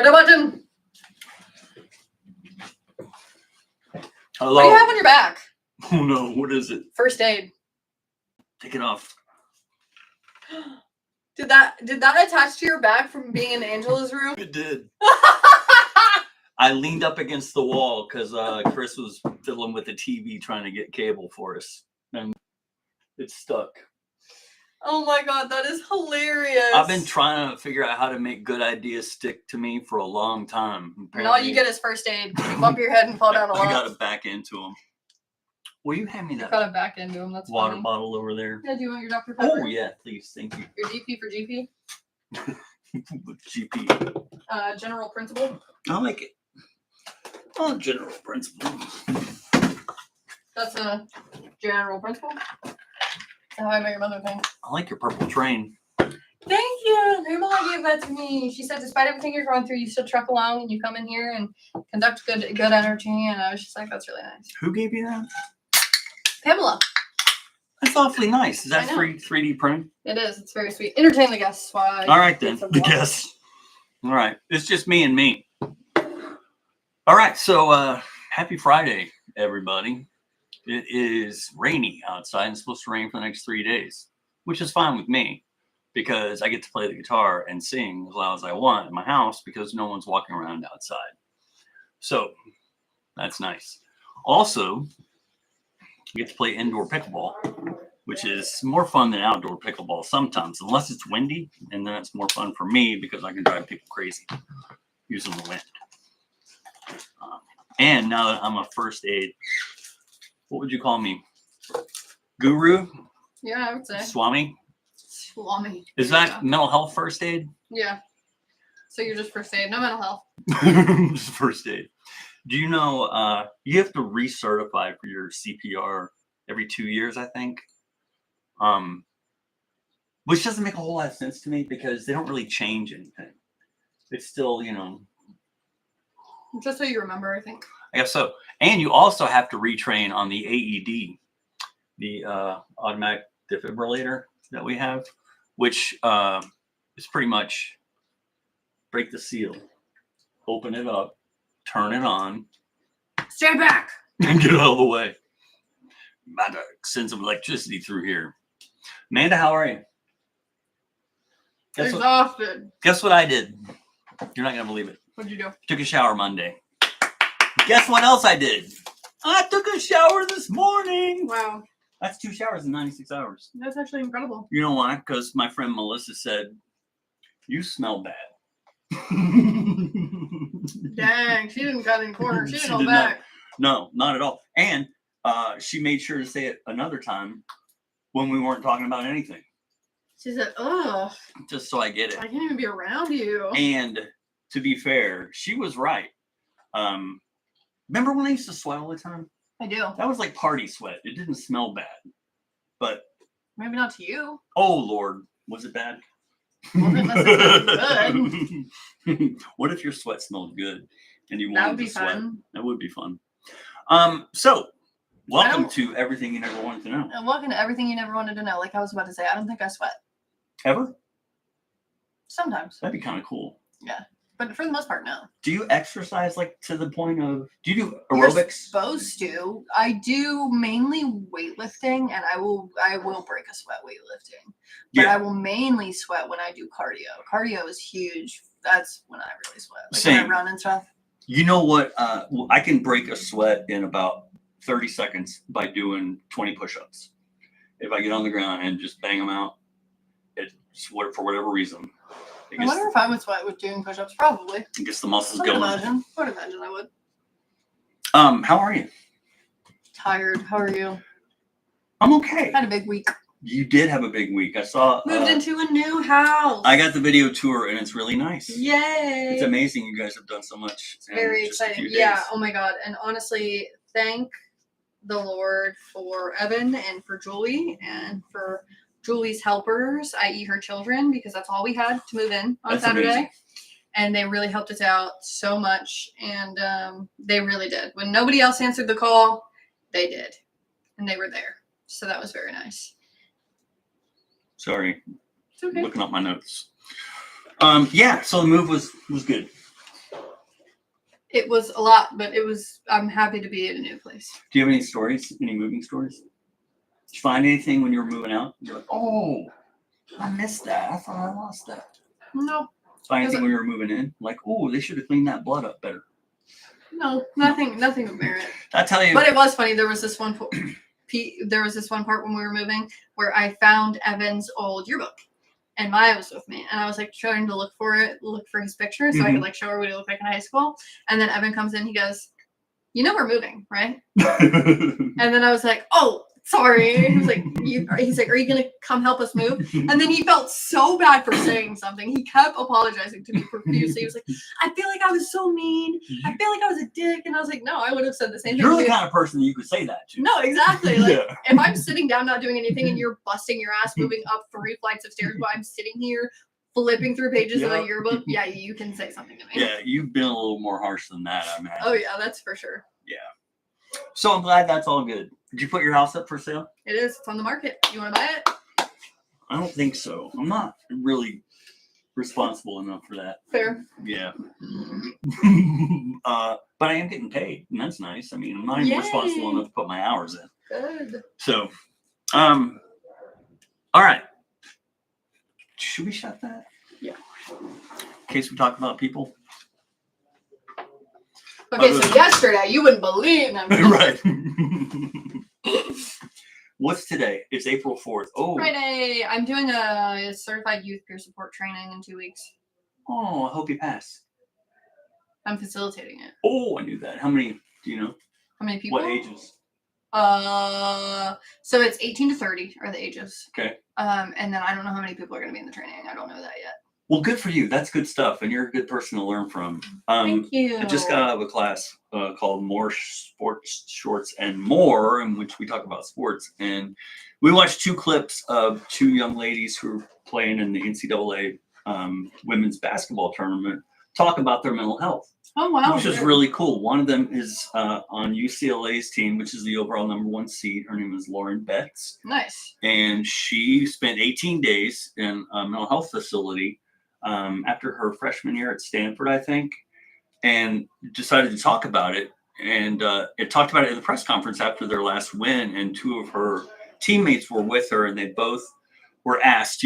a button. Hello. What do you have on your back? Oh no, what is it? First aid. Take it off. Did that attach to your back from being in Angela's room? It did. I leaned up against the wall because Chris was fiddling with the TV trying to get cable for us, and it's stuck. Oh my god, that is hilarious. I've been trying to figure out how to make good ideas stick to me for a long time. And all you get is first aid. You bump your head and fall down a lot. I got to back into them. Will you hand me that Got to back into him. That's water funny. bottle over there? Yeah, do you want your Dr. Pepper? Oh, yeah, please. Thank you. Your DP for GP? GP. General Principal? I like it. Oh, General Principal. That's a General Principal? That's how I make your mother think. I like your purple train. Thank you. Grandma gave that to me. She said, despite everything you're going through, you still truck along and you come in here and conduct good energy. And I was just like, that's really nice. Who gave you that? Pamela. That's awfully nice. Is that 3D print? It is. It's very sweet. Entertain the guests. All right, then. The guests. All right. It's just me and me. All right. So, happy Friday, everybody. It is rainy outside and it's supposed to rain for the next 3 days, which is fine with me because I get to play the guitar and sing as loud as I want in my house because no one's walking around outside. So, that's nice. Also, you get to play indoor pickleball, which is more fun than outdoor pickleball sometimes, unless it's windy, and then it's more fun for me because I can drive people crazy using the wind. And now that I'm a first aid, what would you call me? Guru? Yeah, I would say. Swami? Swami. Is that mental health first aid? Yeah. So you're just first aid, no mental health. Just first aid. Do you know you have to recertify for your CPR every 2 years, I think? Which doesn't make a whole lot of sense to me because they don't really change anything. It's still, Just so you remember, I think. I guess so. And you also have to retrain on the AED, the automatic defibrillator that we have, which is pretty much break the seal, open it up, turn it on. Stand back! And get out of the way. About to send some electricity through here. Amanda, how are you? Exhausted. Guess what I did? You're not going to believe it. What'd you do? Took a shower Monday. Guess what else I did? I took a shower this morning. Wow. That's 2 showers in 96 hours. That's actually incredible. You know why? Because my friend Melissa said, you smell bad. Dang, she didn't cut in corners. She didn't go back. No, not at all. And she made sure to say it another time when we weren't talking about anything. She said, ugh. Just so I get it. I can't even be around you. And to be fair, she was right. Remember when I used to sweat all the time? I do. That was like party sweat. It didn't smell bad. But maybe not to you. Oh, Lord. Was it bad? Wasn't necessarily good. What if your sweat smelled good and you That wanted would be to sweat? fun. That would be fun. So, welcome to Everything You Never Wanted to Know. And welcome to Everything You Never Wanted to Know. Like I was about to say, I don't think I sweat. Ever? Sometimes. That'd be kind of cool. Yeah. But for the most part, no. Do you exercise like to the point of, do you do You're aerobics? Supposed to. I do mainly weightlifting, and I will break a sweat weightlifting. But Yeah. I will mainly sweat when I do cardio. Cardio is huge. That's when I really sweat. Like Same. when I run and stuff. You know what? I can break a sweat in about 30 seconds by doing 20 push-ups. If I get on the ground and just bang them out, it's for whatever reason. I wonder if I would sweat with doing push-ups. Probably. It gets the muscles I would going. imagine. I would imagine I would. How are you? Tired. How are you? I'm okay. Had a big week. You did have a big week. I saw. Moved into a new house. I got the video tour and it's really nice. Yay! It's amazing you guys have done so much. It's very in just a exciting. few Yeah. days. Oh my God. And honestly, thank the Lord for Evan and for Julie and for Julie's helpers, i.e. her children, because that's all we had to move in on That's Saturday. amazing. And they really helped us out so much. And they really did. When nobody else answered the call, they did. And they were there. So that was very nice. Sorry. It's okay. Looking up my notes. Yeah, so the move was good. It was a lot, but I'm happy to be in a new place. Do you have any stories? Any moving stories? Did you find anything when you were moving out? You're like, oh, I missed that. I thought I lost that. No, Find anything when you were moving in? Like, oh, they should have cleaned that blood up better. no, nothing of merit. I tell you. But it was funny. There was this one part when we were moving where I found Evan's old yearbook, and Maya was with me, and I was like trying to look for his picture so I could like show her what he looked like in high school. And then Evan comes in, he goes, "You know we're moving, right?" And then I was like, "Oh, sorry." He was like, he's like, "Are you gonna come help us move?" And then he felt so bad for saying something. He kept apologizing to me profusely. He was like, "I feel like I was so mean. I feel like I was a dick." And I was like, "No, I would have said the same thing." You're the kind of person that you could say that to. No, exactly. Like, Yeah. if I'm sitting down not doing anything and you're busting your ass moving up 3 flights of stairs while I'm sitting here flipping through pages of a yearbook, yeah, you can say something to me. Yeah, you've been a little more harsh than that, I imagine. Oh yeah, that's for sure. Yeah. So I'm glad that's all good. Did you put your house up for sale? It is. It's on the market. You want to buy it? I don't think so. I'm not really responsible enough for that. Fair. Yeah. But I am getting paid, and that's nice. I mean, I'm not even responsible enough to put my hours in. Good. So, all right. Should we shut that? Yeah. In case we talk about people. Okay, so yesterday, you wouldn't believe them. Right. What's today? It's April 4th. Oh. Friday. I'm doing a certified youth peer support training in 2 weeks. Oh, I hope you pass. I'm facilitating it. Oh, I knew that. How many do you know? How many people? What ages? So it's 18 to 30 are the ages. Okay. And then I don't know how many people are going to be in the training. I don't know that yet. Well, good for you. That's good stuff, and you're a good person to learn from. Thank you. I just got out of a class called More Sports, Shorts, and More, in which we talk about sports. And we watched 2 clips of 2 young ladies who are playing in the NCAA women's basketball tournament talk about their mental health. Oh, wow. Which is really cool. One of them is on UCLA's team, which is the overall #1 seed. Her name is Lauren Betts. Nice. And she spent 18 days in a mental health facility after her freshman year at Stanford, I think, and decided to talk about it. And it talked about it in the press conference after their last win. And 2 of her teammates were with her, and they both were asked,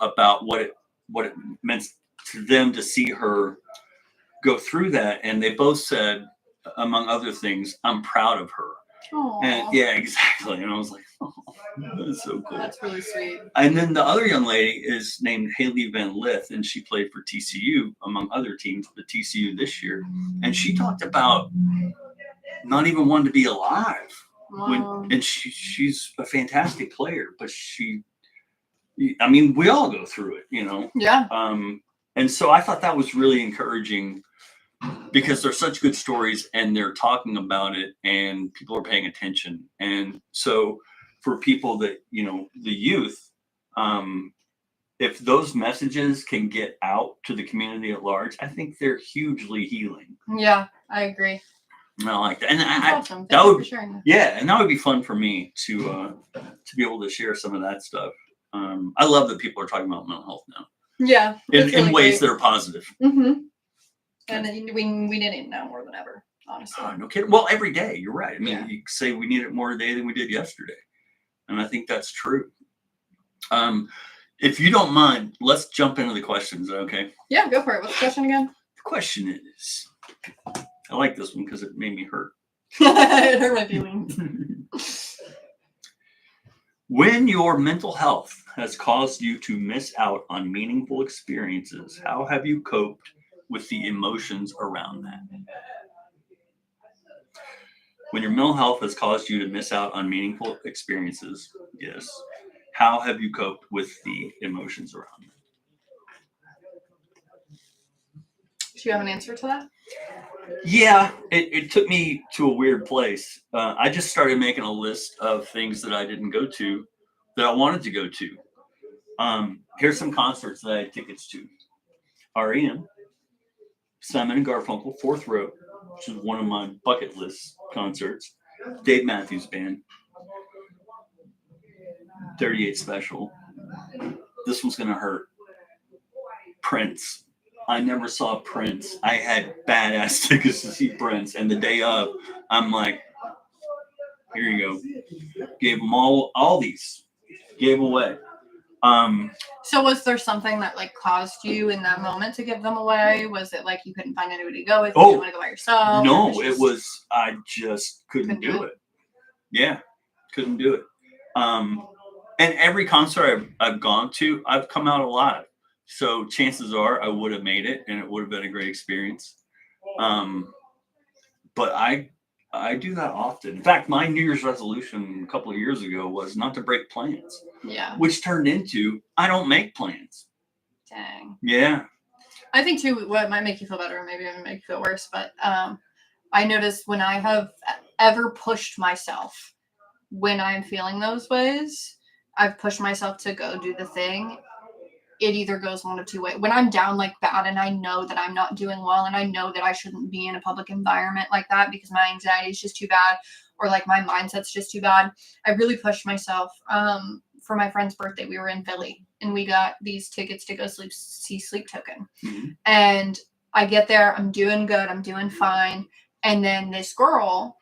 about what it meant to them to see her go through that. And they both said, among other things, "I'm proud of her." Aww. And yeah, exactly. And I was like, oh, that's so cool. That's really sweet. And then the other young lady is named Haley Van Lith, and she played for TCU, among other teams, but TCU this year. And she talked about not even wanting to be alive. Wow. And she's a fantastic player, but we all go through it, Yeah. And so I thought that was really encouraging, because they're such good stories and they're talking about it and people are paying attention. And so for people that, the youth, if those messages can get out to the community at large, I think they're hugely healing. Yeah, I agree. And I like that. And That's awesome. that would, for sharing that. yeah, and that would be fun for me to be able to share some of that stuff. I love that people are talking about mental health now. Yeah. In ways that are positive. Mm-hmm. And we need it now more than ever, honestly. No kidding. Well, every day, you're right. I mean, Yeah. you say we need it more today than we did yesterday. And I think that's true. If you don't mind, let's jump into the questions, okay? Yeah, go for it. What's the question again? The question is, I like this one because it made me hurt. It hurt my feelings. When your mental health has caused you to miss out on meaningful experiences, how have you coped with the emotions around that? When your mental health has caused you to miss out on meaningful experiences, yes, how have you coped with the emotions around that? Do you have an answer to that? Yeah, it took me to a weird place. I just started making a list of things that I didn't go to that I wanted to go to. Here's some concerts that I had tickets to. REM, Simon and Garfunkel, Fourth Row, which is one of my bucket list concerts. Dave Matthews Band, 38 Special. This one's gonna hurt. Prince, I never saw Prince. I had badass tickets to see Prince, and the day of, I'm like, here you go. Gave them all these, gave away. So was there something that like caused you in that moment to give them away? Was it like you couldn't find anybody to go with? You didn't want to go by yourself? No, it was I just couldn't do it. Yeah, couldn't do it. And every concert I've gone to, I've come out alive. So chances are I would have made it, and it would have been a great experience. But I do that often. In fact, my New Year's resolution a couple of years ago was not to break plans. Yeah. Which turned into I don't make plans. Dang. Yeah. I think too, what might make you feel better, maybe it make you feel worse, but I noticed when I have ever pushed myself when I'm feeling those ways, I've pushed myself to go do the thing. It either goes one of two ways. When I'm down like bad and I know that I'm not doing well and I know that I shouldn't be in a public environment like that because my anxiety is just too bad or like my mindset's just too bad, I really pushed myself. For my friend's birthday, we were in Philly and we got these tickets to go see Sleep Token. Mm-hmm. And I get there, I'm doing good, I'm doing fine. And then this girl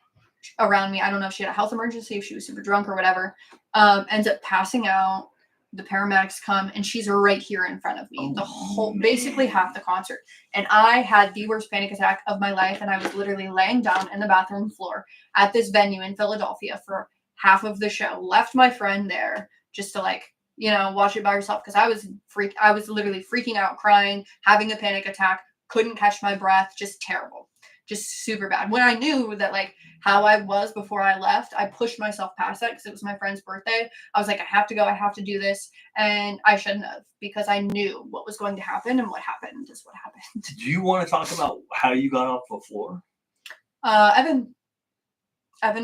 around me, I don't know if she had a health emergency, if she was super drunk or whatever, ends up passing out. The paramedics come and she's right here in front of me the whole, basically half the concert. And I had the worst panic attack of my life. And I was literally laying down in the bathroom floor at this venue in Philadelphia for half of the show, left my friend there just to like, you know, watch it by herself. Cause I was literally freaking out, crying, having a panic attack, couldn't catch my breath, just terrible. Just super bad. When I knew that like how I was before I left, I pushed myself past that because it was my friend's birthday. I was like, I have to go. I have to do this. And I shouldn't have because I knew what was going to happen and what happened is what happened. Do you want to talk about how you got off the floor? Evan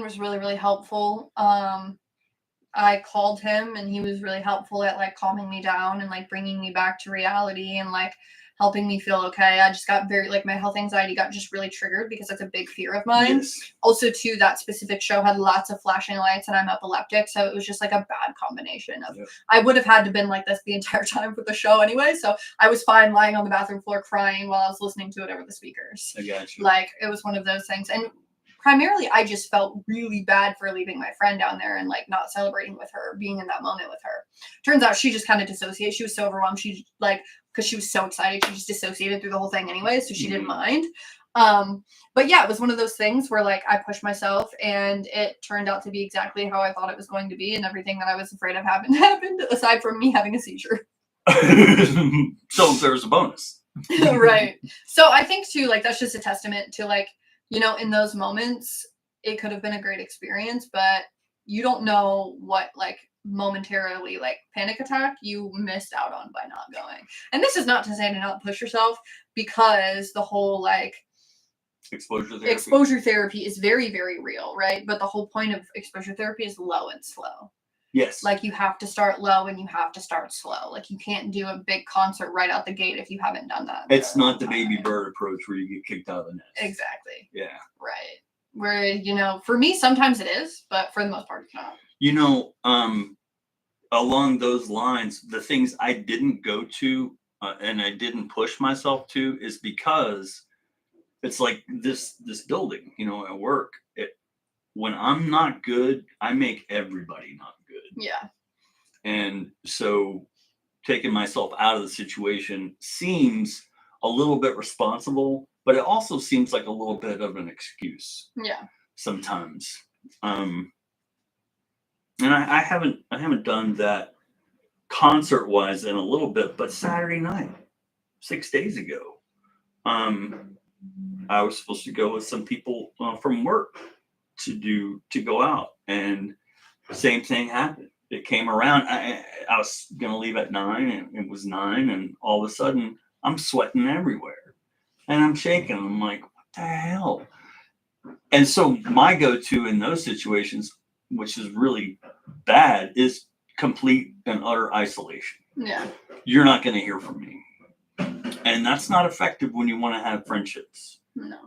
was really, really helpful. I called him and he was really helpful at like calming me down and like bringing me back to reality and like helping me feel okay. I just got very, like, my health anxiety got just really triggered because that's a big fear of mine. Yes. Also, too, that specific show had lots of flashing lights and I'm epileptic. So it was just like a bad combination of, I would have had to been like this the entire time for the show anyway. So I was fine lying on the bathroom floor crying while I was listening to it over the speakers. I got you. Like, it was one of those things. And primarily, I just felt really bad for leaving my friend down there and like not celebrating with her, being in that moment with her. Turns out she just kind of dissociated. She was so overwhelmed. She like, because she was so excited, she just dissociated through the whole thing anyway, so she didn't mind. But yeah, it was one of those things where like I pushed myself and it turned out to be exactly how I thought it was going to be, and everything that I was afraid of happened aside from me having a seizure. So there was a bonus. Right. So I think too, like that's just a testament to like, you know, in those moments, it could have been a great experience, but you don't know what like momentarily like panic attack you missed out on by not going. And this is not to say to not push yourself, because the whole like exposure therapy is very, very real, right? But the whole point of exposure therapy is low and slow. Yes. Like you have to start low and you have to start slow. Like you can't do a big concert right out the gate if you haven't done that. It's not the baby bird approach where you get kicked out of the nest. Exactly. Yeah. Right. Where, you know, for me, sometimes it is, but for the most part, it's not. You know, along those lines, the things I didn't go to and I didn't push myself to is because it's like this building, you know, at work. When I'm not good, I make everybody not good. Yeah. And so taking myself out of the situation seems a little bit responsible, but it also seems like a little bit of an excuse. Yeah. Sometimes. And I haven't done that concert wise in a little bit, but Saturday night, 6 days ago, I was supposed to go with some people from work to go out, and the same thing happened. It came around. I was gonna leave at 9, and it was 9, and all of a sudden I'm sweating everywhere, and I'm shaking. I'm like, what the hell? And so my go-to in those situations, which is really bad, is complete and utter isolation. Yeah. You're not going to hear from me. And that's not effective when you want to have friendships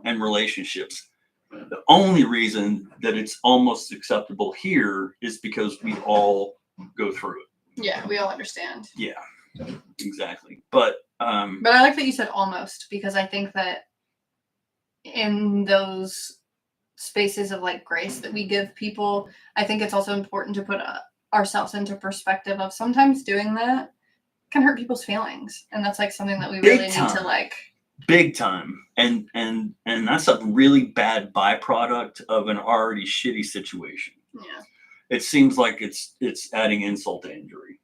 and relationships. The only reason that it's almost acceptable here is because we all go through it. Yeah, we all understand. Yeah. Exactly. But But I like that you said almost, because I think that in those spaces of like grace that we give people, I think it's also important to put ourselves into perspective of sometimes doing that can hurt people's feelings, and that's like something that we Big really need to time. like. big time. And that's a really bad byproduct of an already shitty situation. Yeah. It seems like it's adding insult to injury.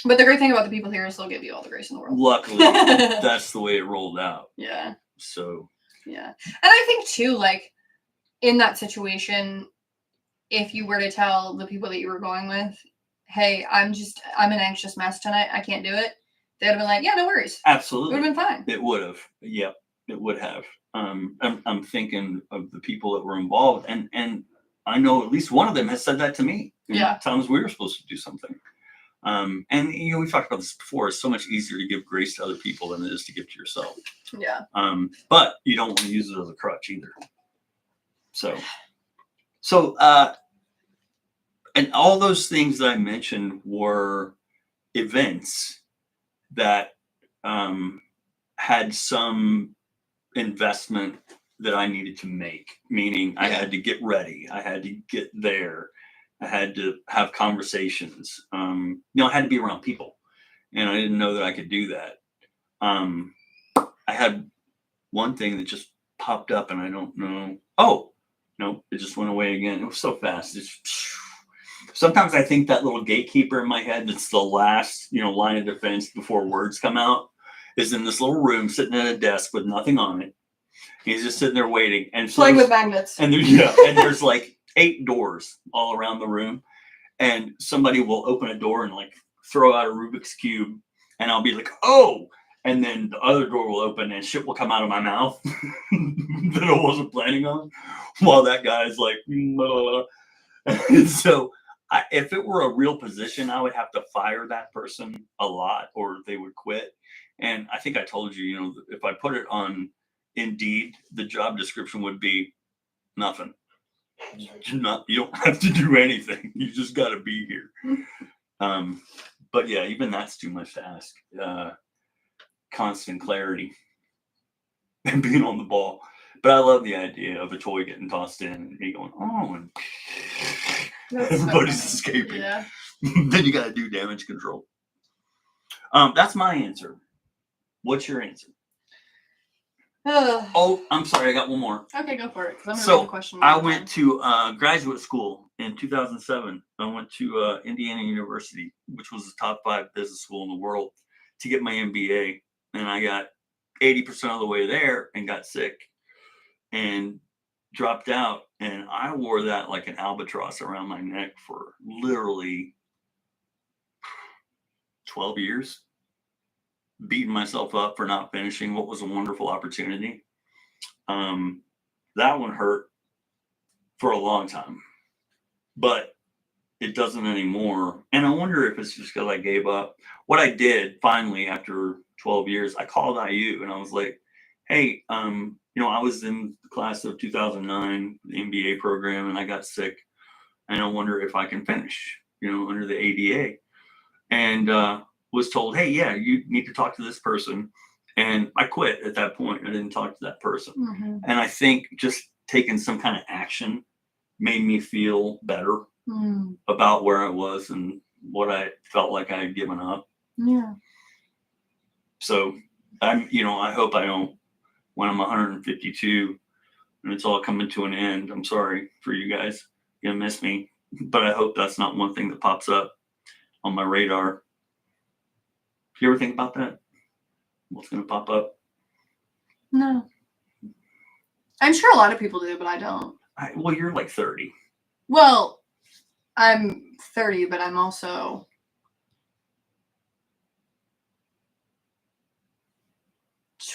But the great thing about the people here is they'll give you all the grace in the world. Luckily, that's the way it rolled out. Yeah. So. Yeah. And I think too, like, in that situation, if you were to tell the people that you were going with, hey, I'm an anxious mess tonight, I can't do it, they'd have been like, yeah, no worries. Absolutely. It would have been fine. It would have. Yep, it would have. I'm thinking of the people that were involved, and I know at least one of them has said that to me. Yeah. Times we were supposed to do something. And we talked about this before. It's so much easier to give grace to other people than it is to give to yourself. Yeah. But you don't want to use it as a crutch either. So, and all those things that I mentioned were events that had some investment that I needed to make, meaning I had to get ready. I had to get there. I had to have conversations. I had to be around people, and I didn't know that I could do that. I had one thing that just popped up, and I don't know. Oh, no, it just went away again. It was so fast. Sometimes I think that little gatekeeper in my head that's the last, line of defense before words come out is in this little room sitting at a desk with nothing on it. He's just sitting there waiting. And so playing with magnets. And there's like 8 doors all around the room. And somebody will open a door and like throw out a Rubik's Cube. And I'll be like, oh, and then the other door will open and shit will come out of my mouth that I wasn't planning on, while that guy's like, and so if it were a real position, I would have to fire that person a lot, or they would quit. And I think I told you, if I put it on Indeed, the job description would be nothing. You don't have to do anything. You just got to be here. But yeah, even that's too much to ask. Constant clarity and being on the ball. But I love the idea of a toy getting tossed in and me going, oh, and everybody's escaping. Yeah. Then you got to do damage control. That's my answer. What's your answer? Oh, I'm sorry. I got one more. Okay, go for it. So I went to graduate school in 2007. I went to Indiana University, which was the top 5 business school in the world, to get my MBA. And I got 80% of the way there and got sick and dropped out. And I wore that like an albatross around my neck for literally 12 years, beating myself up for not finishing what was a wonderful opportunity. That one hurt for a long time, but it doesn't anymore. And I wonder if it's just because I gave up. What I did finally after 12 years, I called IU and I was like, hey, I was in the class of 2009, the MBA program, and I got sick. And I wonder if I can finish, under the ADA. And was told, hey, yeah, you need to talk to this person. And I quit at that point. I didn't talk to that person. Mm-hmm. And I think just taking some kind of action made me feel better about where I was and what I felt like I had given up. Yeah. So I hope I don't, when I'm 152 and it's all coming to an end, I'm sorry for you guys. You're gonna miss me. But I hope that's not one thing that pops up on my radar. You ever think about that? What's going to pop up? No. I'm sure a lot of people do, but I don't. Well, you're like 30. Well, I'm 30, but I'm also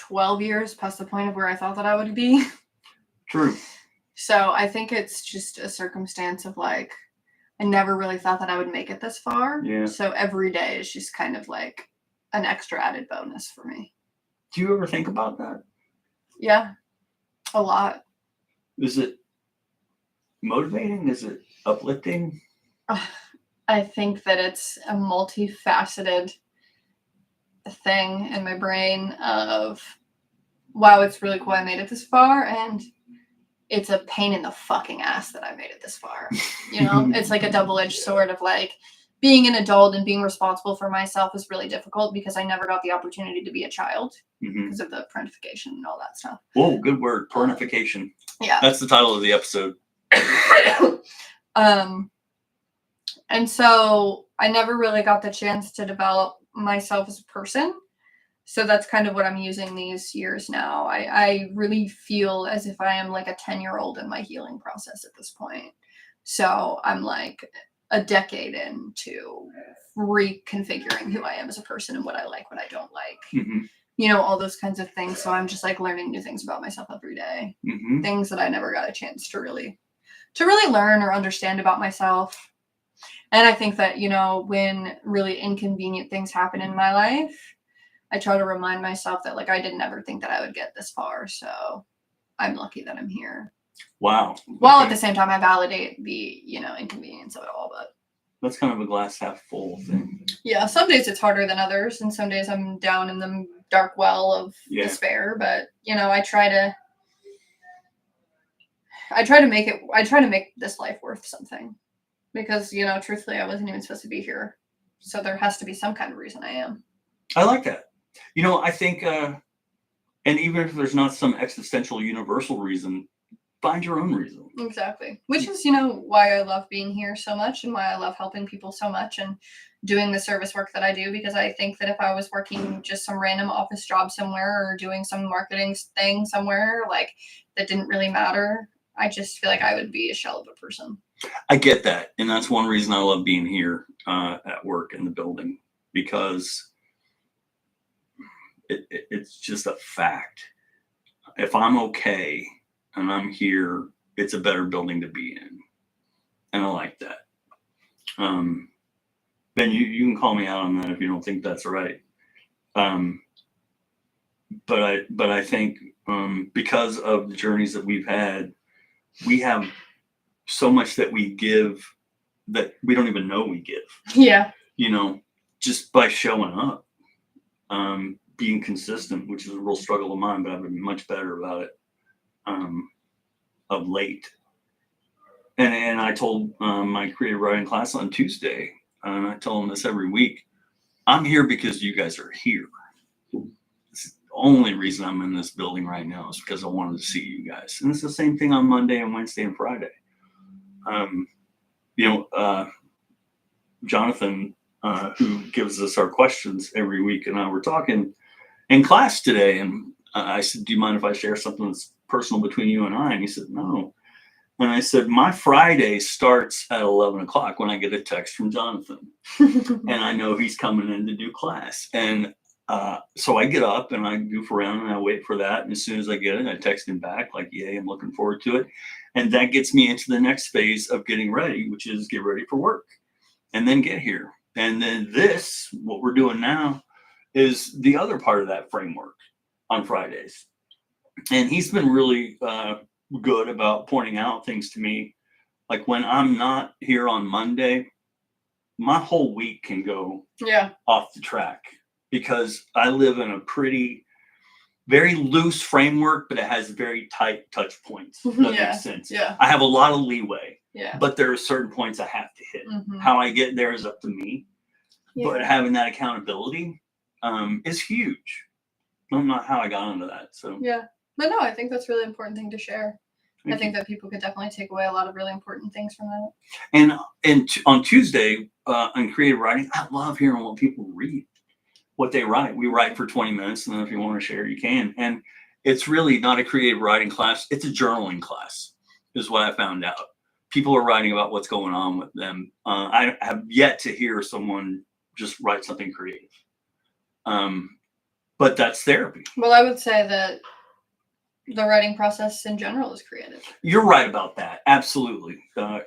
12 years past the point of where I thought that I would be. True. So I think it's just a circumstance of like, I never really thought that I would make it this far. Yeah. So every day is just kind of like an extra added bonus for me. Do you ever think about that? Yeah, a lot. Is it motivating? Is it uplifting? I think that it's a multifaceted thing in my brain of, wow, it's really cool I made it this far, and it's a pain in the fucking ass that I made it this far. You know, it's like a double-edged sword of like being an adult and being responsible for myself is really difficult because I never got the opportunity to be a child because of the parentification and all that stuff. Whoa, good word, parentification. Yeah. That's the title of the episode. And so I never really got the chance to develop myself as a person. So that's kind of what I'm using these years now. I really feel as if I am like a 10-year-old in my healing process at this point. So I'm like a decade into reconfiguring who I am as a person and what I like, what I don't like. You know, all those kinds of things. So I'm just like learning new things about myself every day. Things that I never got a chance to really learn or understand about myself. And I think that, you know, when really inconvenient things happen in my life, I try to remind myself that like I didn't ever think that I would get this far. So I'm lucky that I'm here. Wow. While at the same time I validate the, you know, inconvenience of it all. But that's kind of a glass half full thing. Yeah, some days it's harder than others, and some days I'm down in the dark well of despair. But you know, I try to make this life worth something. Because, you know, truthfully, I wasn't even supposed to be here. So there has to be some kind of reason I am. I like that. You know, I think, and even if there's not some existential universal reason, find your own reason. Exactly. Which is, you know, why I love being here so much and why I love helping people so much and doing the service work that I do. Because I think that if I was working just some random office job somewhere or doing some marketing thing somewhere, like, that didn't really matter, I just feel like I would be a shell of a person. I get that. And that's one reason I love being here at work in the building, because it's just a fact. If I'm okay and I'm here, it's a better building to be in. And I like that. Ben, you can call me out on that if you don't think that's right. But I think because of the journeys that we've had, we have so much that we give that we don't even know we give. Yeah. You know, just by showing up, being consistent, which is a real struggle of mine, but I've been much better about it of late. And I told my creative writing class on Tuesday, and I tell them this every week, I'm here because you guys are here. It's the only reason I'm in this building right now is because I wanted to see you guys. And it's the same thing on Monday and Wednesday and Friday. Jonathan, who gives us our questions every week, and I were talking in class today, and I said, do you mind if I share something that's personal between you and I? And he said, no. And I said, my Friday starts at 11 o'clock when I get a text from Jonathan. And I know he's coming in to do class. And so I get up and I goof around and I wait for that. And as soon as I get it, I text him back like, yay, I'm looking forward to it. And that gets me into the next phase of getting ready, which is get ready for work and then get here. And then this, what we're doing now, is the other part of that framework on Fridays. And he's been really good about pointing out things to me. Like when I'm not here on Monday, my whole week can go off the track because I live in a very loose framework, but it has very tight touch points. That makes sense. Yeah. I have a lot of leeway, but there are certain points I have to hit. How I get there is up to me. But having that accountability is huge. I don't know how I got into that. So but no, I think that's a really important thing to share. I think that people could definitely take away a lot of really important things from that. And on Tuesday, in creative writing, I love hearing what people read, what they write. We write for 20 minutes, and then if you want to share, you can. And it's really not a creative writing class. It's a journaling class, is what I found out. People are writing about what's going on with them. I have yet to hear someone just write something creative. But that's therapy. Well, I would say that the writing process in general is creative. You're right about that. Absolutely. 100%.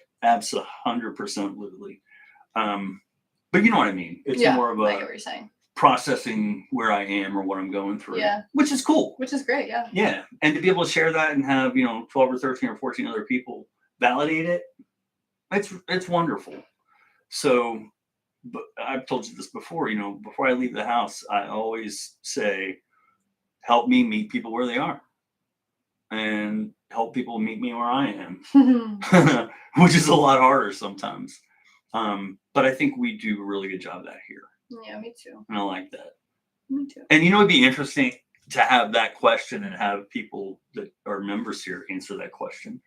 But you know what I mean? It's more of I get what you're saying. Processing where I am or what I'm going through. Yeah. Which is cool. Which is great, yeah. Yeah. And to be able to share that and have, 12 or 13 or 14 other people validate it, it's wonderful. So, but I've told you this before, before I leave the house, I always say, help me meet people where they are and help people meet me where I am, which is a lot harder sometimes. But I think we do a really good job of that here. Yeah, me too. And I like that. Me too. And it'd be interesting to have that question and have people that are members here answer that question,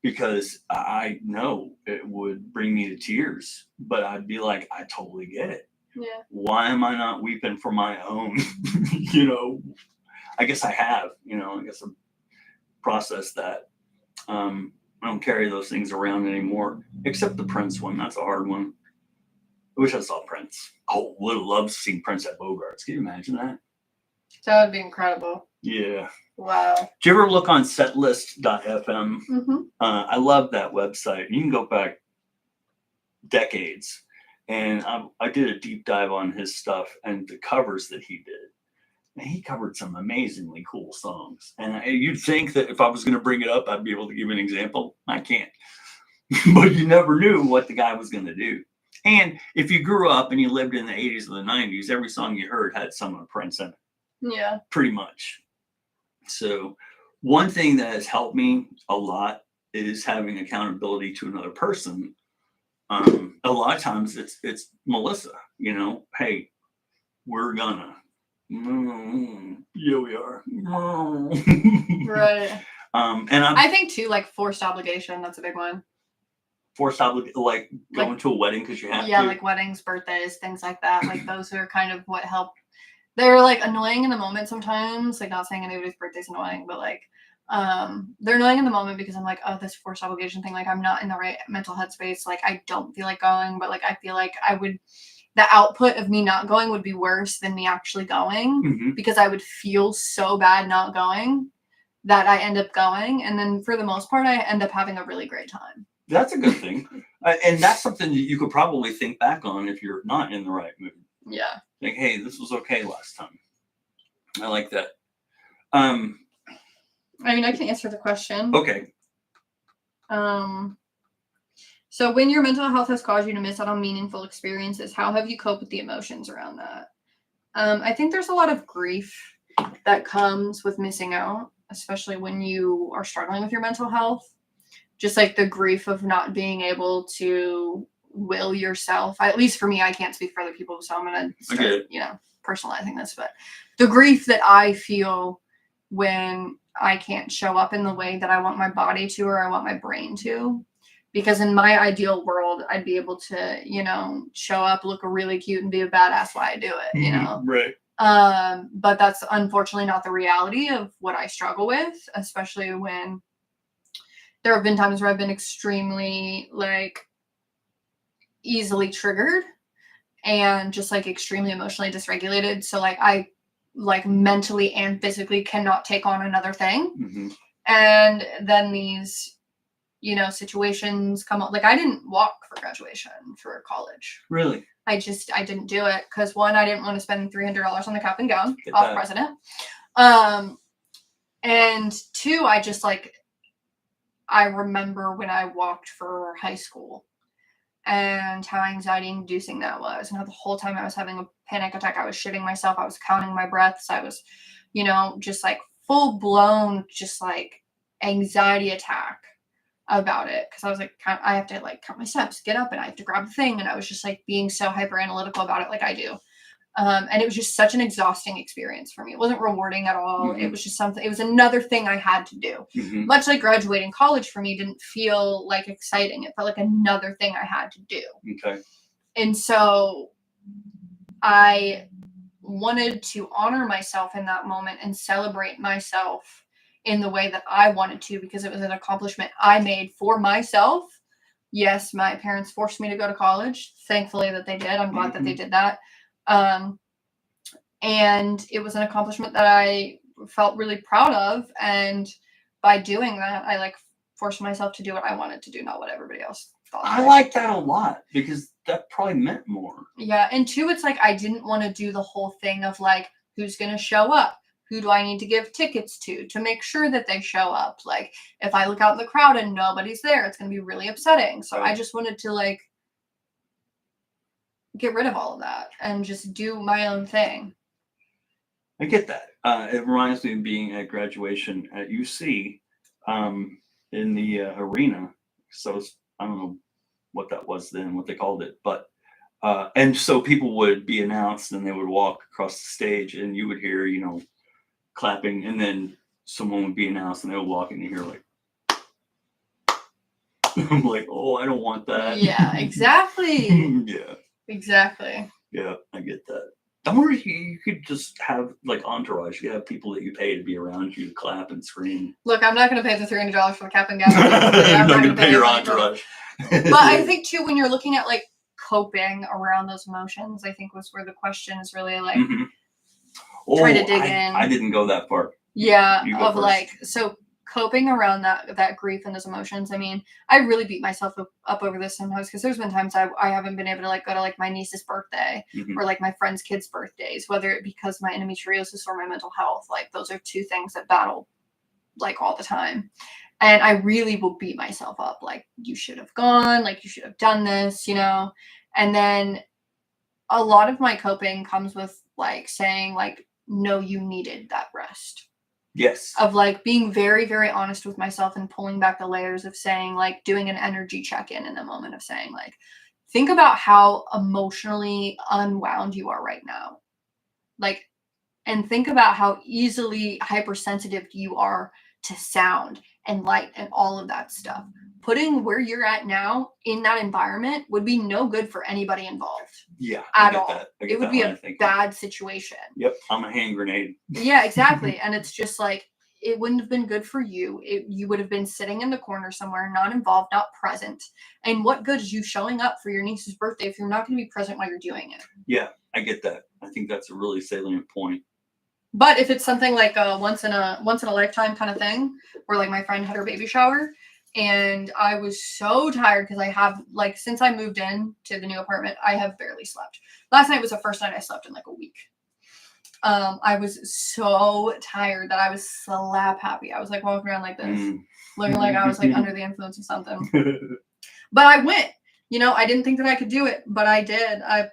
because I know it would bring me to tears, but I'd be like, I totally get it. Yeah. Why am I not weeping for my own? I guess I have, I guess I've processed that. I don't carry those things around anymore, except the Prince one. That's a hard one. I wish I saw Prince. Oh, would have loved seeing Prince at Bogarts. Can you imagine that? That would be incredible. Yeah. Wow. Do you ever look on setlist.fm? Mm-hmm. I love that website. You can go back decades. And I did a deep dive on his stuff and the covers that he did. And he covered some amazingly cool songs. And you'd think that if I was going to bring it up, I'd be able to give an example. I can't. But you never knew what the guy was going to do. And if you grew up and you lived in the 80s or the 90s, every song you heard had some of Prince in it. Yeah. Pretty much. So one thing that has helped me a lot is having accountability to another person. A lot of times it's Melissa, hey, we're gonna. Yeah, we are. Right. And I think too, like forced obligation. That's a big one. Forced obligation, like going to a wedding because you have to. Yeah, like weddings, birthdays, things like that. Like those are kind of what help. They're like annoying in the moment sometimes. Like not saying anybody's birthday's annoying, but like they're annoying in the moment because I'm like, oh, this forced obligation thing. Like I'm not in the right mental headspace. Like I don't feel like going, but like I feel like the output of me not going would be worse than me actually going, because I would feel so bad not going that I end up going. And then for the most part, I end up having a really great time. That's a good thing. And that's something that you could probably think back on if you're not in the right mood. Yeah. Like, hey, this was okay last time. I like that. I mean, I can answer the question. Okay. So when your mental health has caused you to miss out on meaningful experiences, how have you coped with the emotions around that? I think there's a lot of grief that comes with missing out, especially when you are struggling with your mental health. Just like the grief of not being able to will yourself. At least for me, I can't speak for other people, so I'm going to start, personalizing this. But the grief that I feel when I can't show up in the way that I want my body to or I want my brain to. Because in my ideal world, I'd be able to, show up, look really cute, and be a badass while I do it, Right. But that's unfortunately not the reality of what I struggle with, especially when there have been times where I've been extremely, easily triggered and just, extremely emotionally dysregulated. So, I, mentally and physically cannot take on another thing. Mm-hmm. And then these situations come up. I didn't walk for graduation for college. Really? I didn't do it because one, I didn't want to spend $300 on the cap and gown off president. And two, I just I remember when I walked for high school and how anxiety inducing that was. And how the whole time I was having a panic attack, I was shitting myself. I was counting my breaths. I was, just full blown, just anxiety attack about it, because I was I have to count my steps, get up, and I have to grab the thing, and I was just being so hyper analytical about it, like I do, and it was just such an exhausting experience for me. It wasn't rewarding at all. Mm-hmm. It was just something. It was another thing I had to do. Mm-hmm. Much like graduating college for me didn't feel exciting. It felt like another thing I had to do. Okay. And so I wanted to honor myself in that moment and celebrate myself in the way that I wanted to, because it was an accomplishment I made for myself. Yes, my parents forced me to go to college. Thankfully that they did. I'm glad that they did that. And it was an accomplishment that I felt really proud of. And by doing that, I forced myself to do what I wanted to do, not what everybody else thought. I like that a lot, because that probably meant more. Yeah. And two, it's I didn't want to do the whole thing of who's going to show up? Who do I need to give tickets to make sure that they show up? If I look out in the crowd and nobody's there, it's going to be really upsetting. So I just wanted to get rid of all of that and just do my own thing. I get that. It reminds me of being at graduation at UC in the arena. So I don't know what that was then, what they called it, but and so people would be announced and they would walk across the stage and you would hear, clapping, and then someone would be announced and they would walk and you hear like, I'm like, oh, I don't want that. Yeah, exactly. Yeah. Exactly. Yeah, I get that. I wonder if you could just have like entourage. You have people that you pay to be around you to clap and scream. Look, I'm not going to pay the $300 for the cap and gown. I'm not going to pay your entourage. But I think too, when you're looking at like coping around those emotions, I think was where the question is really like try to dig in. I didn't go that far. Yeah, of like so coping around that grief and those emotions. I mean, I really beat myself up over this sometimes because there's been times I haven't been able to like go to like my niece's birthday or like my friends' kids' birthdays, whether it because my endometriosis or my mental health. Like those are two things that battle like all the time. And I really will beat myself up. Like you should have gone, like you should have done this, And then a lot of my coping comes with like saying like, no, you needed that rest. Yes. Of like being very, very honest with myself and pulling back the layers of saying like doing an energy check-in in a moment of saying like, think about how emotionally unwound you are right now. Like, and think about how easily hypersensitive you are to sound and light and all of that stuff. Putting where you're at now in that environment would be no good for anybody involved. Yeah. At all. It would be a bad situation. Yep. I'm a hand grenade. Yeah, exactly. And it's just like, it wouldn't have been good for you. You would have been sitting in the corner somewhere, not involved, not present. And what good is you showing up for your niece's birthday if you're not going to be present while you're doing it? Yeah, I get that. I think that's a really salient point. But if it's something like a once in a lifetime kind of thing, where like my friend had her baby shower, and I was so tired because I have like since I moved in to the new apartment, I have barely slept. Last night was the first night I slept in like a week. I was so tired that I was slap happy. I was like walking around like this, looking like I was like under the influence of something. But I went. I didn't think that I could do it, but I did. I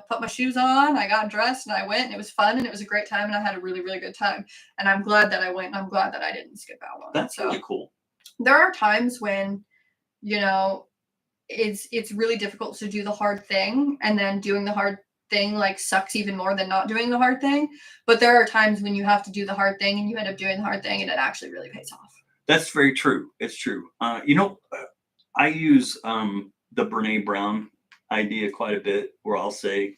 put my shoes on, I got dressed, and I went, and it was fun, and it was a great time, and I had a really, really good time. And I'm glad that I went, and I'm glad that I didn't skip out on it. That's really cool. There are times when, it's really difficult to do the hard thing, and then doing the hard thing like sucks even more than not doing the hard thing. But there are times when you have to do the hard thing, and you end up doing the hard thing, and it actually really pays off. That's very true. It's true. I use the Brene Brown idea quite a bit, where I'll say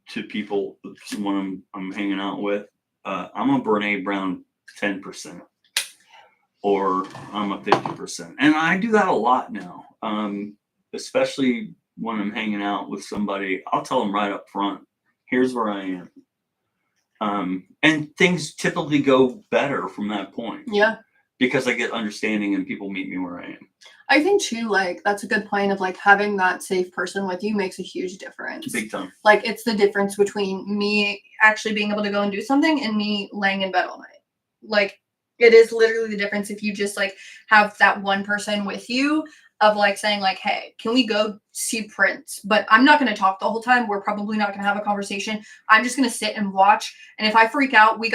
to people, someone I'm hanging out with, I'm a Brene Brown 10%, or I'm a 50%, and I do that a lot now. Especially when I'm hanging out with somebody, I'll tell them right up front, here's where I am, and things typically go better from that point. Yeah. Because I get understanding and people meet me where I am. I think too, like that's a good point of like having that safe person with you makes a huge difference. Big time. Like it's the difference between me actually being able to go and do something and me laying in bed all night. Like it is literally the difference if you just like have that one person with you of like saying like, hey, can we go see Prince? But I'm not going to talk the whole time. We're probably not going to have a conversation. I'm just going to sit and watch. And if I freak out, we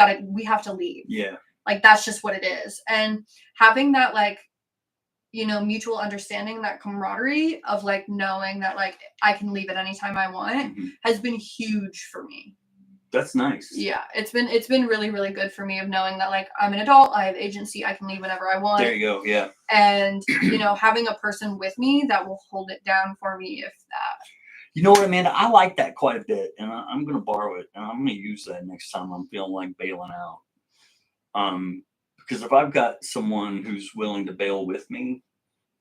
have to leave. Yeah. Like, that's just what it is. And having that, like, mutual understanding, that camaraderie of, like, knowing that, like, I can leave at any time I want has been huge for me. That's nice. Yeah. It's been really, really good for me of knowing that, like, I'm an adult. I have agency. I can leave whenever I want. There you go. Yeah. And, having a person with me that will hold it down for me if that. You know what, Amanda? I like that quite a bit. And I'm going to borrow it. And I'm going to use that next time I'm feeling like bailing out. Because if I've got someone who's willing to bail with me,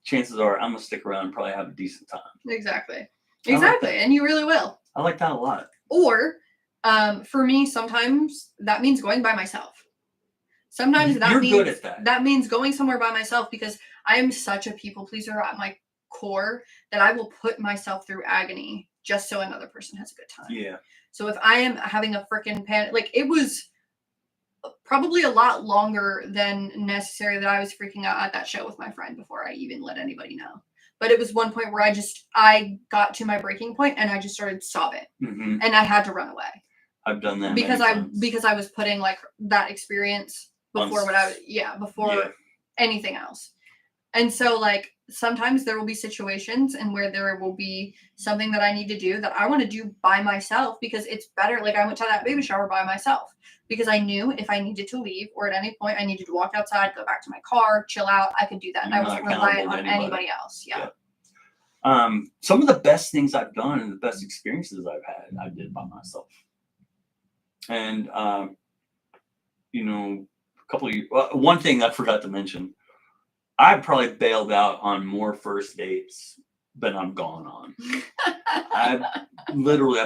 chances are I'm gonna stick around and probably have a decent time. Exactly. And you really will. I like that a lot. Or, for me, sometimes that means going by myself. Sometimes that means going somewhere by myself because I am such a people pleaser at my core that I will put myself through agony just so another person has a good time. Yeah. So if I am having a freaking panic, like it was probably a lot longer than necessary that I was freaking out at that show with my friend before I even let anybody know. but it was one point where I got to my breaking point and I just started sobbing Mm-hmm. and I had to run away I've done that because many times. because I was putting like that experience before before anything else. And so like sometimes there will be situations and where there will be something that I need to do that I want to do by myself because it's better. Like I went to that baby shower by myself because I knew if I needed to leave or at any point I needed to walk outside, go back to my car, chill out, I could do that. And I wasn't reliant on anybody else. Yeah. Some of the best things I've done and the best experiences I've had, I did by myself. And, you know, one thing I forgot to mention, I probably bailed out on more first dates than I'm gone on. I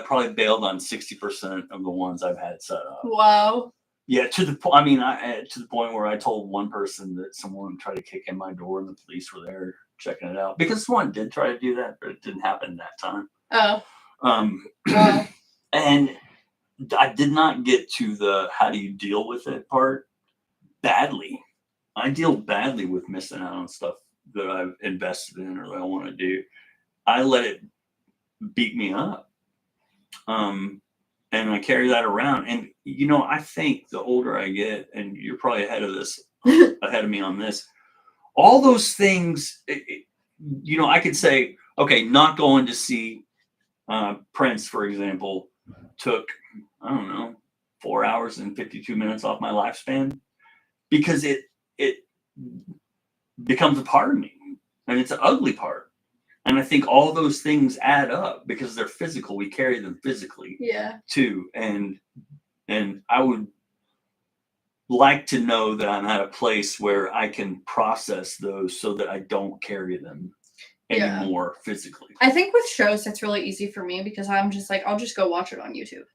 probably bailed on 60% of the ones I've had set up. Wow. Yeah, to the point where I told one person that someone tried to kick in my door and the police were there checking it out because someone did try to do that, but it didn't happen that time. Oh. Wow. And I did not get to the how do you deal with it part badly. I deal badly with missing out on stuff that I've invested in or that I want to do. I let it beat me up. And I carry that around. And, you know, I think the older I get, and you're probably ahead of me on this, all those things, you know, I could say, okay, not going to see Prince, for example, took, I don't know, 4 hours and 52 minutes off my lifespan because it becomes a part of me and it's an ugly part. And I think all those things add up because they're physical. We carry them physically too. And I would like to know that I'm at a place where I can process those so that I don't carry them anymore physically. I think with shows, that's really easy for me because I'm just like, I'll just go watch it on YouTube.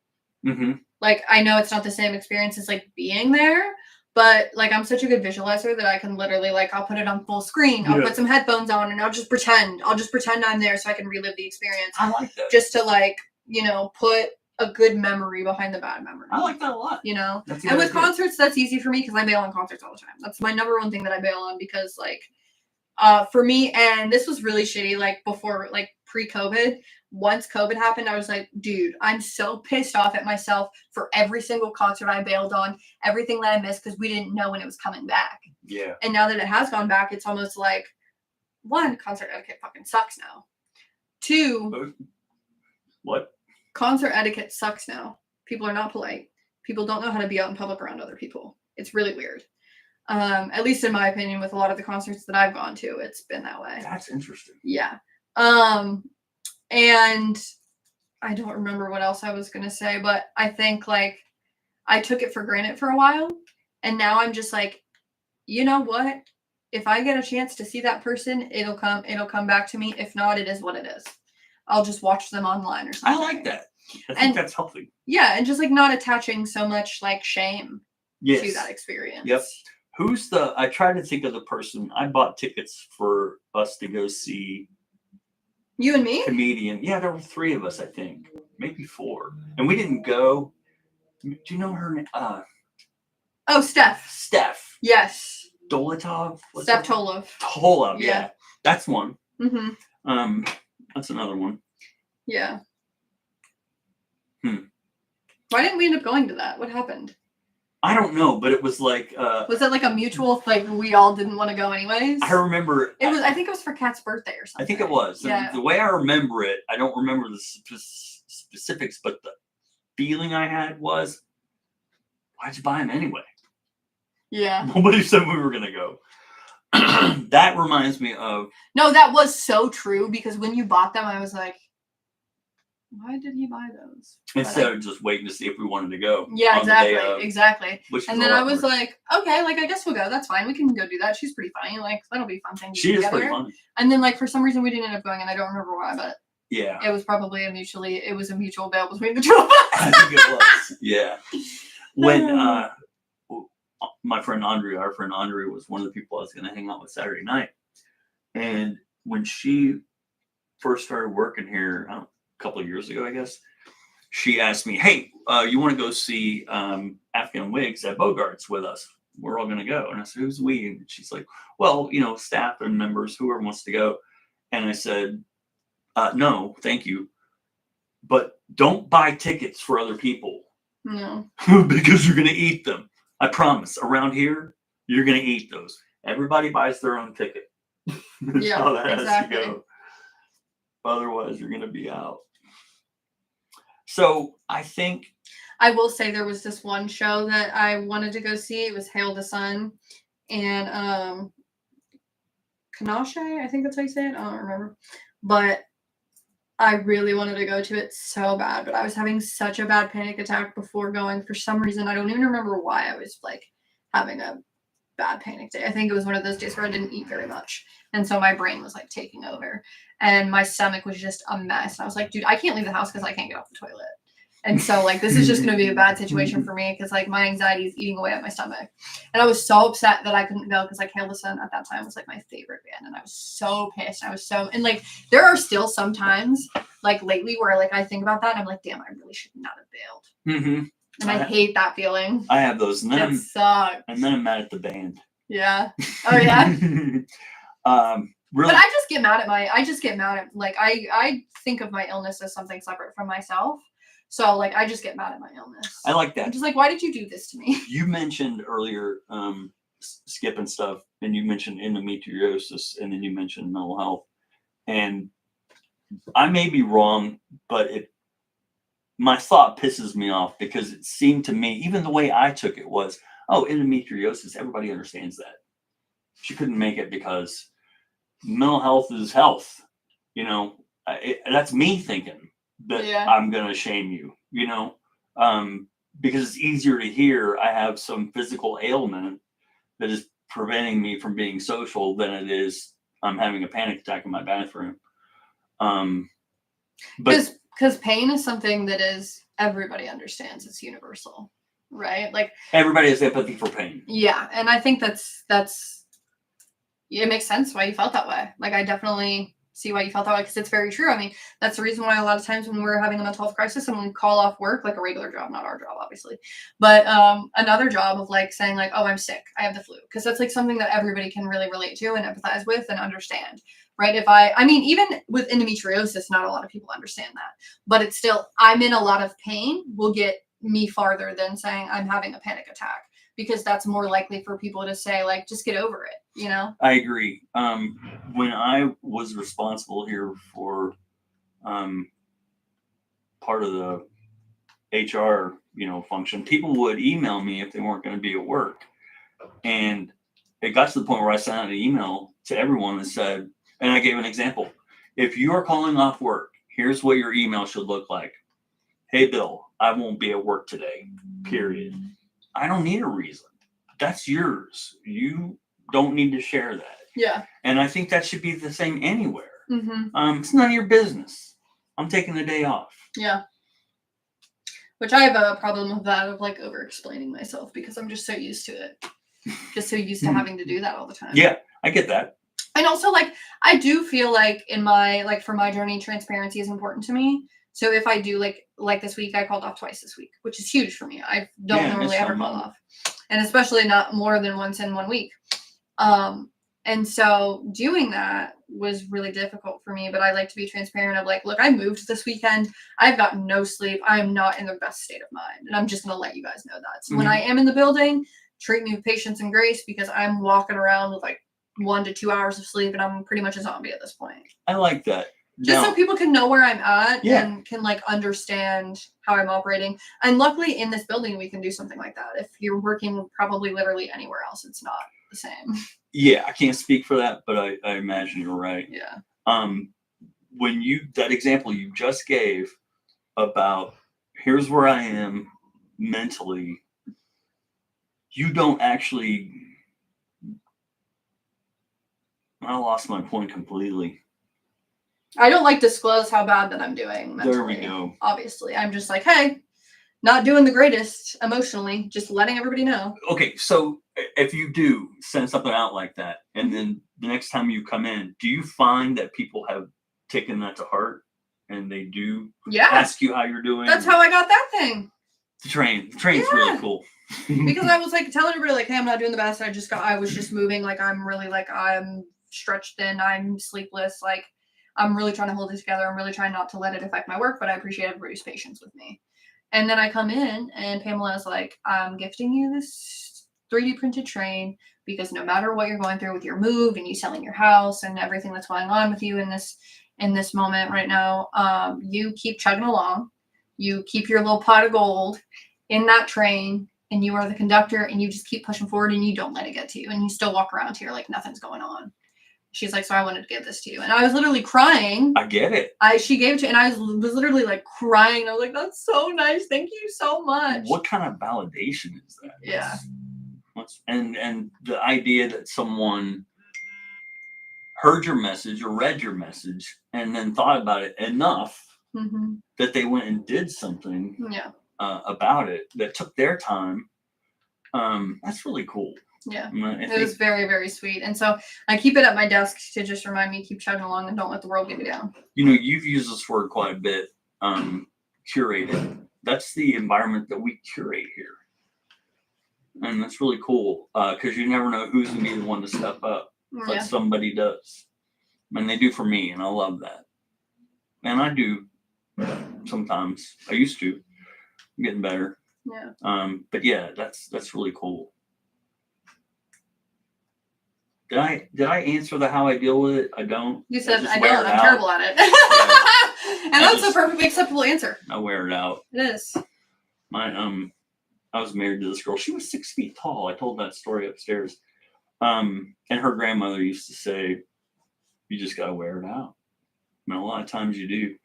Mm-hmm. Like, I know it's not the same experience as like being there, but like I'm such a good visualizer that I can literally like I'll put it on full screen. I'll put some headphones on and I'll just pretend I'm there so I can relive the experience. I like that. Just to like, you know, put a good memory behind the bad memory. I like that a lot. You know? And with concerts, that's easy for me because I bail on concerts all the time. That's my number one thing that I bail on because like for me, and this was really shitty, like before, like pre-COVID, once COVID happened, I was like, dude, I'm so pissed off at myself for every single concert I bailed on, everything that I missed because we didn't know when it was coming back. Yeah. And now that it has gone back, it's almost like, one, concert etiquette fucking sucks now. Two, what? Concert etiquette sucks now. People are not polite. People don't know how to be out in public around other people. It's really weird. At least in my opinion, with a lot of the concerts that I've gone to, it's been that way. That's interesting. Yeah. And I don't remember what else I was going to say, but I think like I took it for granted for a while. And now I'm just like, you know what? If I get a chance to see that person, it'll come back to me. If not, it is what it is. I'll just watch them online or something. I like that. I think that's healthy. Yeah. And just like not attaching so much like shame to that experience. Yep. I tried to think of the person. I bought tickets for us to go see. You and me? Comedian. Yeah, there were 3 of us, I think. Maybe 4. And we didn't go. Do you know her name? Steph. Steph. Yes. Dolotov? Steph Tolov. Tolov, yeah. That's one. Mm-hmm. That's another one. Yeah. Why didn't we end up going to that? What happened? I don't know, but it was like was it like a mutual like we all didn't want to go anyways? I remember it was I think it was for Kat's birthday or something. I think it was. Yeah. The way I remember it, I don't remember the specifics, but the feeling I had was, why'd you buy them anyway? Yeah. Nobody said we were gonna go. That reminds me of. No, that was so true because when you bought them, I was like, why did he buy those? Instead of just waiting to see if we wanted to go. Yeah, exactly. And then I was like, okay, like I guess we'll go. That's fine. We can go do that. She's pretty funny. Like that'll be a fun thing. She is pretty funny. And then like for some reason we didn't end up going, and I don't remember why, but yeah, it was probably a mutual bail between the 2 of us. I think it was. Yeah. When our friend Andre was one of the people I was going to hang out with Saturday night, and when she first started working here. Couple of years ago, I guess, she asked me, hey, you want to go see Afghan Wigs at Bogart's with us? We're all going to go. And I said, who's we? And she's like, well, you know, staff and members, whoever wants to go. And I said, no, thank you. But don't buy tickets for other people No. because you're going to eat them. I promise. Around here, you're going to eat those. Everybody buys their own ticket. That's Yeah, how that exactly. has to go. Otherwise, you're going to be out. So I think I will say there was this one show that I wanted to go see. It was Hail the Sun, and Kanache, I think that's how you say it. I don't remember, but I really wanted to go to it so bad. But I was having such a bad panic attack before going for some reason. I don't even remember why I was like having a bad panic day. I think it was one of those days where I didn't eat very much, and so my brain was like taking over, and my stomach was just a mess. And I was like, dude, I can't leave the house because I can't get off the toilet. And so like this is just going to be a bad situation for me because like my anxiety is eating away at my stomach. And I was so upset that I couldn't go because like Hail the Sun at that time was like my favorite band, and I was so pissed. I was so, and like there are still some times like lately where like I think about that and I'm like, damn, I really should not have bailed. mm-hmm. And I hate that feeling. I have those, and then It sucks. I'm mad at the band. Yeah. Oh yeah. Really. But I just get mad at like I think of my illness as something separate from myself. So like I just get mad at my illness. I like that. I'm just like, why did you do this to me? You mentioned earlier Skip and stuff, and you mentioned endometriosis, and then you mentioned mental health. And I may be wrong, but my thought pisses me off because it seemed to me, even the way I took it was, oh, endometriosis, everybody understands that. She couldn't make it because mental health is health. You know, that's me thinking that I'm going to shame you, you know, because it's easier to hear I have some physical ailment that is preventing me from being social than it is I'm having a panic attack in my bathroom. Because pain is something that is everybody understands. It's universal, right? Like everybody has empathy for pain. Yeah, and I think that's it makes sense why you felt that way. Like I definitely see why you felt that way because it's very true. I mean, that's the reason why a lot of times when we're having a mental health crisis and we call off work, like a regular job, not our job, obviously, but another job of like saying like, oh, I'm sick, I have the flu, because that's like something that everybody can really relate to and empathize with and understand, right? I mean, even with endometriosis, not a lot of people understand that, but it's still, I'm in a lot of pain will get me farther than saying I'm having a panic attack. Because that's more likely for people to say, like, just get over it, you know? I agree. When I was responsible here for part of the HR, function, people would email me if they weren't going to be at work. And it got to the point where I sent out an email to everyone that said, and I gave an example. If you are calling off work, here's what your email should look like. Hey, Bill, I won't be at work today, period. I don't need a reason. That's yours. You don't need to share that. Yeah. And I think that should be the same anywhere. Mm-hmm. It's none of your business. I'm taking the day off. Yeah. Which I have a problem with that of like over explaining myself because I'm just so used to it. Just so used to having to do that all the time. Yeah, I get that. And also like I do feel like in my for my journey, transparency is important to me. So if I do like this week, I called off twice this week, which is huge for me. I don't normally ever call off. And especially not more than once in 1 week. And so doing that was really difficult for me, but I like to be transparent of like, look, I moved this weekend. I've gotten no sleep. I am not in the best state of mind. And I'm just going to let you guys know that. So when I am in the building, treat me with patience and grace because I'm walking around with like 1 to 2 hours of sleep and I'm pretty much a zombie at this point. I like that. Just so people can know where I'm at and can like understand how I'm operating. And luckily in this building, we can do something like that. If you're working probably literally anywhere else, it's not the same. Yeah, I can't speak for that, but I imagine you're right. Yeah. When that example you just gave about here's where I am mentally, you don't actually, I lost my point completely. I don't like disclose how bad that I'm doing mentally. There we go. Obviously, I'm just like, hey, not doing the greatest emotionally, just letting everybody know. Okay, so if you do send something out like that, and then the next time you come in, do you find that people have taken that to heart and they do ask you how you're doing? That's how I got that thing. The train's really cool. Because I was like telling everybody like, hey, I'm not doing the best. I was just moving. Like, I'm really like, I'm stretched thin. I'm sleepless. Like, I'm really trying to hold it together. I'm really trying not to let it affect my work, but I appreciate everybody's patience with me. And then I come in and Pamela is like, I'm gifting you this 3D printed train because no matter what you're going through with your move and you selling your house and everything that's going on with you in this moment right now, you keep chugging along. You keep your little pot of gold in that train and you are the conductor and you just keep pushing forward and you don't let it get to you and you still walk around here like nothing's going on. She's like, so I wanted to give this to you. And I was literally crying. I get it. She gave it to, and I was literally like crying. I was like, that's so nice. Thank you so much. What kind of validation is that? Yeah. And the idea that someone heard your message or read your message and then thought about it enough that they went and did something about it that took their time. That's really cool. Yeah, it was very, very sweet. And so I keep it at my desk to just remind me, keep chugging along and don't let the world get me down. You know, you've used this word quite a bit, curated. That's the environment that we curate here. And that's really cool because you never know who's going to be the one to step up. But somebody does. And they do for me, and I love that. And I do sometimes. I used to. I'm getting better. Yeah. But yeah, that's really cool. Did I answer the how I deal with it? I don't. You said I don't. I'm terrible at it. And that's a perfectly acceptable answer. I wear it out. It is. I was married to this girl. She was 6 feet tall. I told that story upstairs. And her grandmother used to say, "You just gotta wear it out." And a lot of times you do. You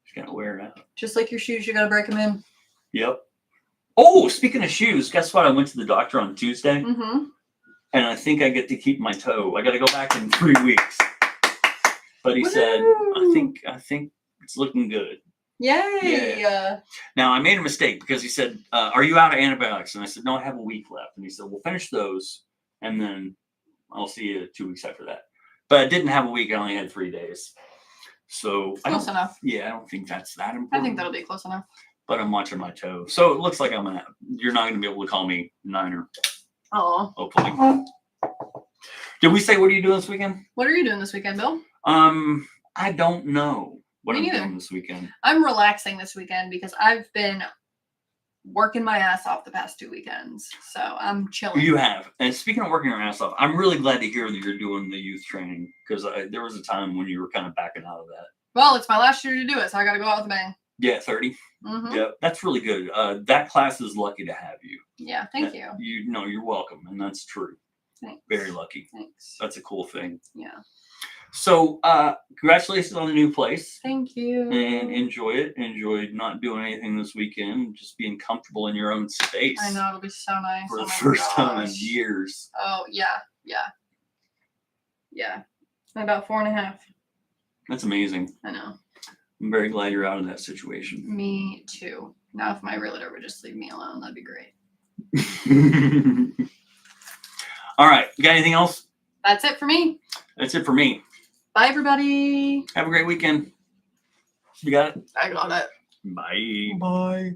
just gotta wear it out. Just like your shoes, you gotta break them in. Yep. Oh, speaking of shoes, guess what? I went to the doctor on Tuesday. And I think I get to keep my toe. I got to go back in 3 weeks. But he said, I think it's looking good. Yay! Yeah. Now, I made a mistake because he said, are you out of antibiotics? And I said, no, I have a week left. And he said, we'll finish those. And then I'll see you 2 weeks after that. But I didn't have a week. I only had 3 days. So close enough. Yeah, I don't think that's that important. I think that'll be close enough. But I'm watching my toe. So it looks like you're not going to be able to call me Niner. Oh. Hopefully. Did we say what are you doing this weekend? What are you doing this weekend, Bill? I don't know what I'm doing this weekend. I'm relaxing this weekend because I've been working my ass off the past 2 weekends. So I'm chilling. You have. And speaking of working your ass off, I'm really glad to hear that you're doing the youth training because there was a time when you were kind of backing out of that. Well, it's my last year to do it, so I got to go out with a bang. Yeah, 30. Yeah, that's really good. That class is lucky to have you. Yeah, thank you. You're welcome, and that's true. Thanks. Very lucky. Thanks. That's a cool thing. Yeah. So, congratulations on the new place. Thank you. And enjoy it. Enjoy not doing anything this weekend, just being comfortable in your own space. I know, it'll be so nice. For the first time in years. Oh, yeah. About 4.5. That's amazing. I know. I'm very glad you're out of that situation. Me too. Now, if my realtor would just leave me alone, that'd be great. All right. You got anything else? That's it for me. That's it for me. Bye, everybody. Have a great weekend. You got it? I got it. Bye. Bye.